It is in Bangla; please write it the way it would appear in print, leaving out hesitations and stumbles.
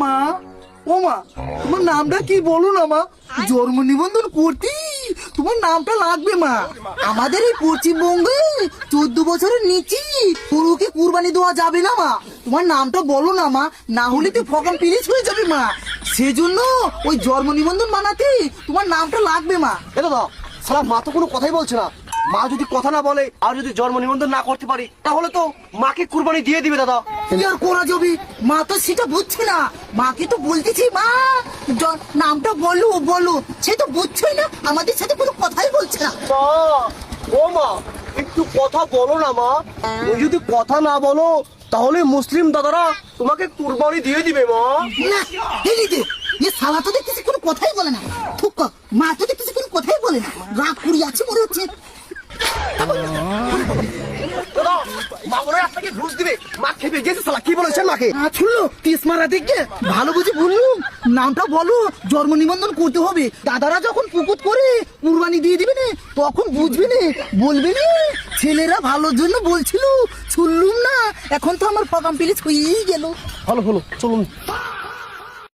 মা, ও মা, তোমার নামটা কি বলো না মা? জন্ম নিবন্ধন করতে তোমার নামটা লাগবে মা। আমাদের এই পশ্চিমবঙ্গে 14 বছরের নিচে গরুকে কুরবানি দেওয়া যাবে না মা। তোমার নামটা বলো না মা, না হলে তো ফর্ম ফিনিশ হয়ে যাবে মা। সেজন্য ওই জন্ম নিবন্ধন বানাতে তোমার নামটা লাগবে মা। এ দাদা, সালা মা তো কোনো কথাই বলছে না। মা যদি কথা না বলে আর যদি জন্ম নিবন্ধন না করতে পারি, তাহলে তো মাকে কুরবানি দিয়ে দিবে দাদা। কি আর করা যাবে? মা তো সেটা বুঝছে না। মাকে তো বলতেছি মা নামটা বলো বলো, সে তো বুঝছেই না, আমাদের সাথে কোনো কথাই বলছে না। মা, ও মা, একটু কথা বলো না মা। তুমি যদি কথা না বলো তাহলে মুসলিম দাদারা তোমাকে কুরবানি দিয়ে দিবে মা। না, এদিকে এ শালা তো দেখতেছি কোনো কথাই বলে না। থুক, মা তো দেখতেছি কোনো কথাই বলে না, রাগ করি আছে মনে হচ্ছে। দাদা, মা মনে হয় আপনাকে ঘুষ দিবে। মা খেপে গেছে শালা, কি বলেছেন মাকে? শুনলো তিস মারা দেখে ভালো বুঝে বললুম, নামটা বলো, জন্ম নিবন্ধন করতে হবে। দাদারা যখন পুকুত করে কুরবানি দিয়ে দিবে না, তখন বুঝবে না, বলবে না ছেলেরা ভালোর জন্য বলছিল, শুনলুম না। এখন তো আমার প্রোগ্রাম প্লিজ হয়েই গেল। ভালো হলো, চলুন।